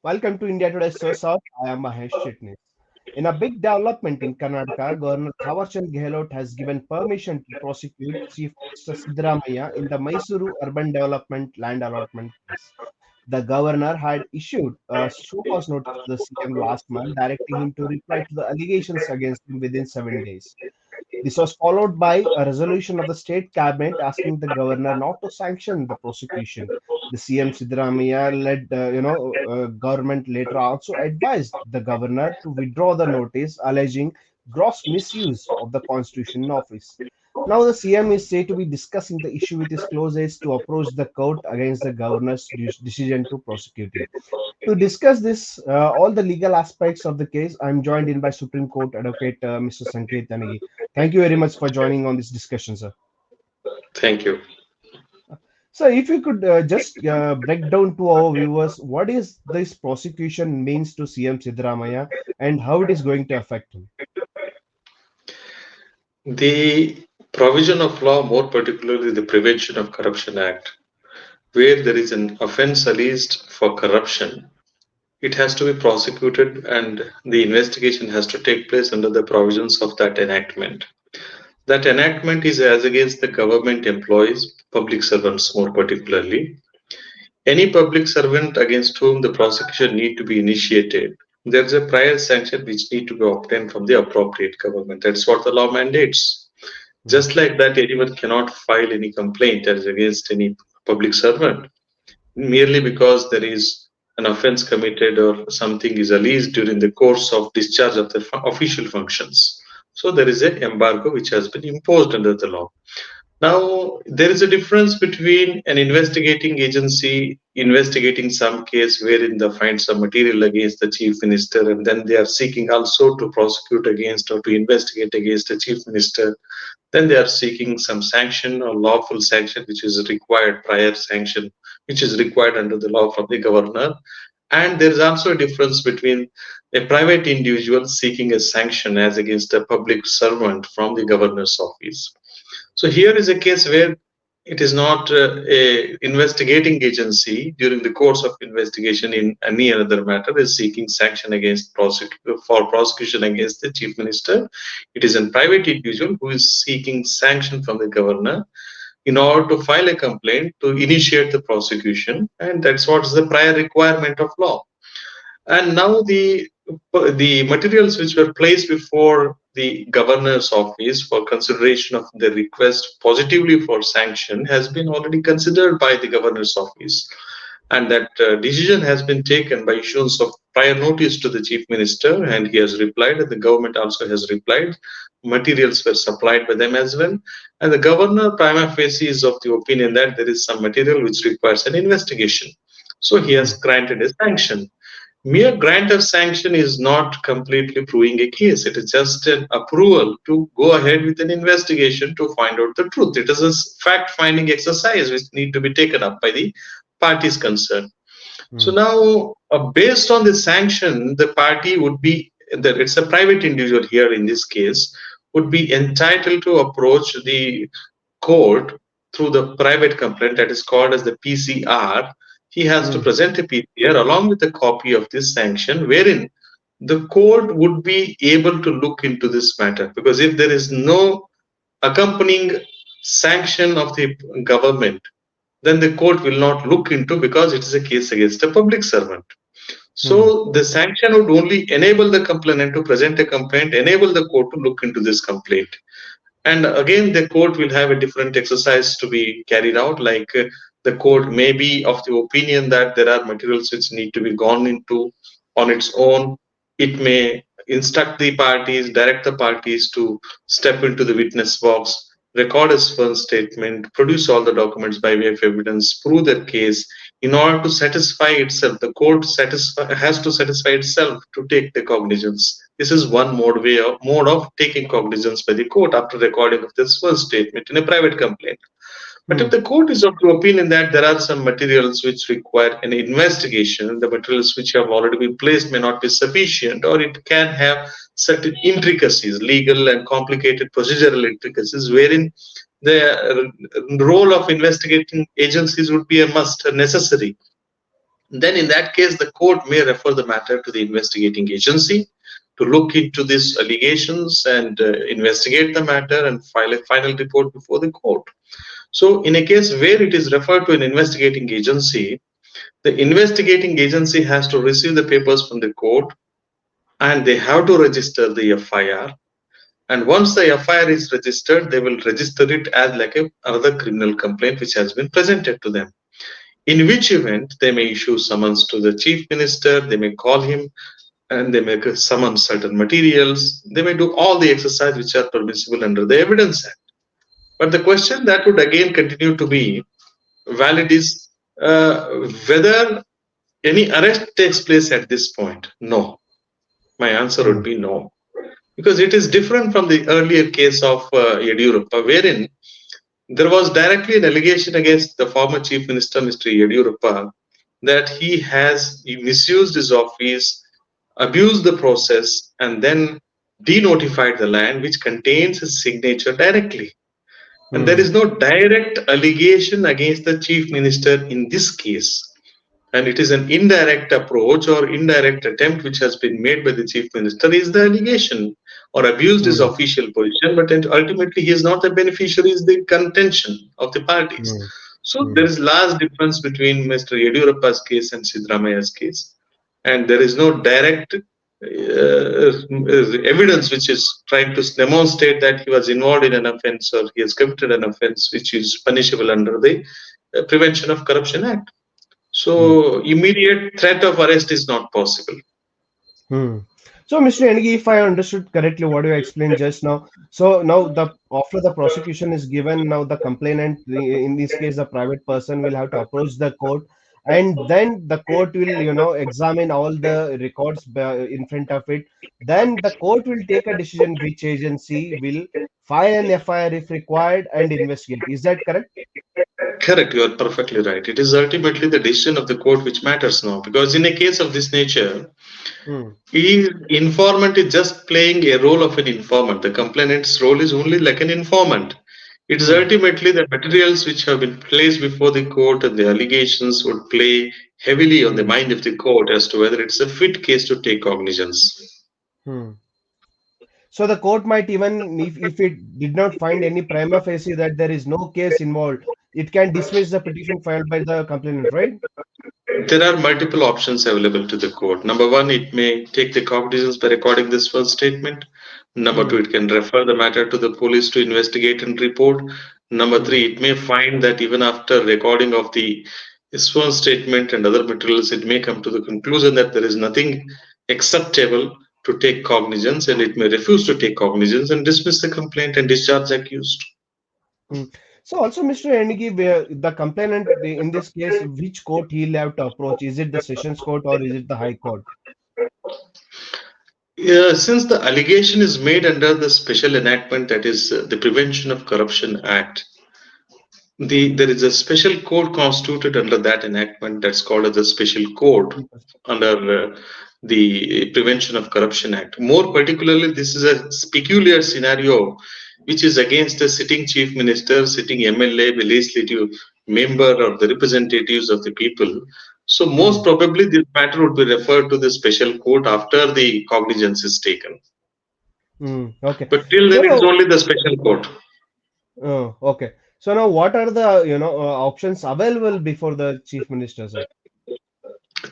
Welcome to India Today SoSouth. I am Mahesh Chitnis. In a big development in Karnataka, Governor Thaawarchand Gehlot has given permission to prosecute Chief Minister Siddaramaiah in the Mysuru Urban Development land allotment case. The governor had issued a show cause notice to the CM last month, directing him to reply to the allegations against him within 7 days. This was followed by a resolution of the state cabinet asking the governor not to sanction the prosecution. The CM Siddarmaiah led, government later also advised the governor to withdraw the notice, alleging gross misuse of the constitution in office. Now the CM is said to be discussing the issue with his close aides to approach the court against the governor's decision to prosecute him. To discuss this, all the legal aspects of the case, I'm joined in by Supreme Court Advocate Mr. Sanket Tanagi. Thank you very much for joining on this discussion, sir. Thank you. So, if you could just break down to our viewers what is this prosecution means to CM Siddaramaiah and how it is going to affect him. The provision of law, more particularly the Prevention of Corruption Act, where there is an offense alleged for corruption, it has to be prosecuted and the investigation has to take place under the provisions of that enactment. That enactment is as against the government employees, public servants more particularly. Any public servant against whom the prosecution need to be initiated, there is a prior sanction which need to be obtained from the appropriate government. That's what the law mandates. Just like that, anyone cannot file any complaint as against any public servant merely because there is an offense committed or something is alleged during the course of discharge of the official functions. So there is an embargo which has been imposed under the law. Now, there is a difference between an investigating agency investigating some case wherein they find some material against the chief minister and then they are seeking also to prosecute against or to investigate against the chief minister. Then they are seeking some sanction or lawful sanction which is required, prior sanction which is required under the law from the governor. And there is also a difference between a private individual seeking a sanction as against a public servant from the governor's office. So here is a case where it is not a investigating agency during the course of investigation in any other matter is seeking sanction against for prosecution against the chief minister. It is a private individual who is seeking sanction from the governor in order to file a complaint to initiate the prosecution, and that's what's the prior requirement of law. And now the materials which were placed before the governor's office for consideration of the request positively for sanction has been already considered by the governor's office, and that decision has been taken by issuance of prior notice to the chief minister, and he has replied, and the government also has replied. Materials were supplied by them as well, and the governor prima facie is of the opinion that there is some material which requires an investigation, so he has granted a sanction. Mere grant of sanction is not completely proving a case. It is just an approval to go ahead with an investigation to find out the truth. It is a fact-finding exercise which need to be taken up by the parties concerned. So now, based on the sanction, the party would be, that it's a private individual here in this case, would be entitled to approach the court through the private complaint that is called as the PCR. He has to present a PCR along with a copy of this sanction, wherein the court would be able to look into this matter. Because if there is no accompanying sanction of the government, then the court will not look into, because it is a case against a public servant. So the sanction would only enable the complainant to present a complaint, enable the court to look into this complaint. And again, the court will have a different exercise to be carried out, like the court may be of the opinion that there are materials which need to be gone into on its own. It may instruct the parties, direct the parties to step into the witness box, record a sworn statement, produce all the documents by way of evidence, prove their case in order to satisfy itself. The court has to satisfy itself to take the cognizance. This is one mode of taking cognizance by the court after recording of the sworn statement in a private complaint. But if the court is of the opinion that there are some materials which require an investigation, the materials which have already been placed may not be sufficient, or it can have certain intricacies, legal and complicated procedural intricacies, wherein the role of investigating agencies would be a must, a necessary. then in that case the court may refer the matter to the investigating agency to look into these allegations and investigate the matter and file a final report before the court. So in a case where it is referred to an investigating agency, the investigating agency has to receive the papers from the court and they have to register the FIR. And once the FIR is registered, they will register it as like another criminal complaint which has been presented to them. In which event, they may issue summons to the chief minister, they may call him and they may summon certain materials. They may do all the exercise which are permissible under the Evidence Act. But the question that would again continue to be valid is whether any arrest takes place at this point. No. My answer would be no. Because it is different from the earlier case of Yediyurappa, wherein there was directly an allegation against the former Chief Minister, Mr. Yediyurappa, that he has misused his office, abused the process, and then denotified the land which contains his signature directly. And there is no direct allegation against the Chief Minister in this case. And it is an indirect approach or indirect attempt which has been made by the Chief Minister is the allegation or abused his official position, but ultimately he is not the beneficiary, is the contention of the parties. So there is large difference between Mr. Yediyurappa's case and Siddaramaiah's case. And there is no direct evidence which is trying to demonstrate that he was involved in an offense or he has committed an offense which is punishable under the Prevention of Corruption Act. So immediate threat of arrest is not possible. So, Mr. Engi, if I understood correctly what you explained just now, so now after the prosecution is given, now the complainant, in this case, the private person will have to approach the court, and then the court will, examine all the records in front of it. Then the court will take a decision which agency will file an FIR if required and investigate. Is that correct? Correct, you are perfectly right. It is ultimately the decision of the court which matters now, because in a case of this nature, informant is just playing a role of an informant. The complainant's role is only like an informant. It is ultimately the materials which have been placed before the court and the allegations would play heavily on the mind of the court as to whether it's a fit case to take cognizance. So the court might even, if it did not find any prima facie that there is no case involved, it can dismiss the petition filed by the complainant, right? There are multiple options available to the court. Number one, it may take the cognizance by recording this first statement. Number two, it can refer the matter to the police to investigate and report. Number three, it may find that even after recording of the sworn statement and other materials, it may come to the conclusion that there is nothing acceptable to take cognizance, and it may refuse to take cognizance and dismiss the complaint and discharge the accused. So also, Mr. Enigi, the complainant in this case, which court he'll have to approach? Is it the Sessions Court or is it the High Court? Since the allegation is made under the special enactment, that is the Prevention of Corruption Act, there is a special court constituted under that enactment that's called as the special court under the Prevention of Corruption Act. More particularly, this is a peculiar scenario which is against a sitting chief minister, sitting MLA, the legislative member or the representatives of the people. So most probably this matter would be referred to the special court after the cognizance is taken. Okay. But till then, it's only the special court. Okay. So now, what are the options available before the chief minister, sir?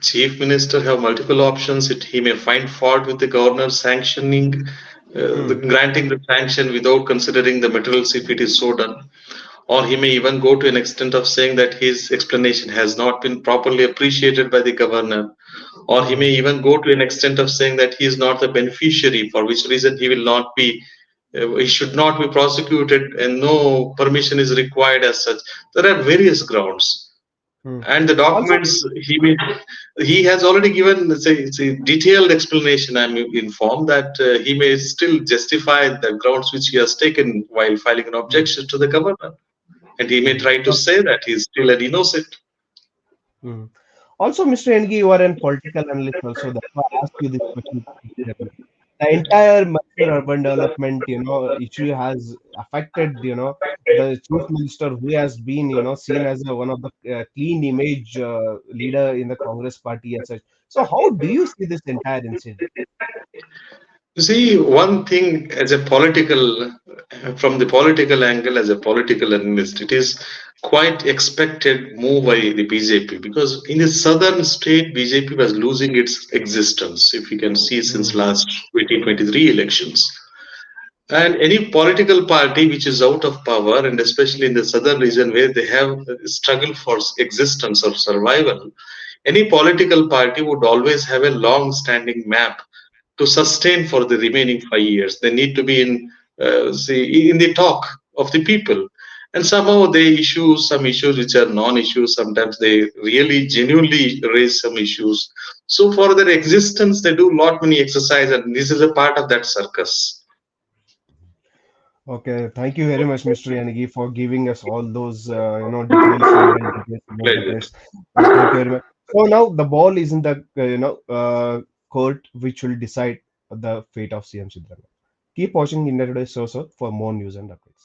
Chief minister have multiple options. He may find fault with the governor sanctioning, granting the sanction without considering the materials if it is so done. Or he may even go to an extent of saying that his explanation has not been properly appreciated by the governor. Or he may even go to an extent of saying that he is not the beneficiary, for which reason he will not be, he should not be prosecuted and no permission is required as such. There are various grounds. And the documents he has already given it's a detailed explanation. I'm informed that he may still justify the grounds which he has taken while filing an objection to the governor, and he may try to say that he is still an innocent. Also, Mr. Engi, you are a political analyst also. That's why I asked you this question. the entire Mysuru urban development, issue has affected, the chief minister who has been, seen as one of the clean image leader in the Congress party and such. So how do you see this entire incident? You see, one thing as a political, from the political angle, as a political analyst, it is quite expected move by the BJP because in the southern state, BJP was losing its existence, if you can see since Mm, last 2023 elections. And any political party which is out of power, and especially in the southern region where they have struggled for existence or survival, any political party would always have a long standing map to sustain for the remaining 5 years. They need to be in the talk of the people. And somehow they issue some issues which are non-issues. Sometimes they really genuinely raise some issues. So for their existence, they do lot many exercise, and this is a part of that circus. okay, thank you very much, Mr. Yanagi, for giving us all those, details, in details about the Pleasure. case. Thank you very much. So now the ball is in the, court, which will decide the fate of CM Siddaramaiah. Keep watching India Today SoSouth for more news and updates.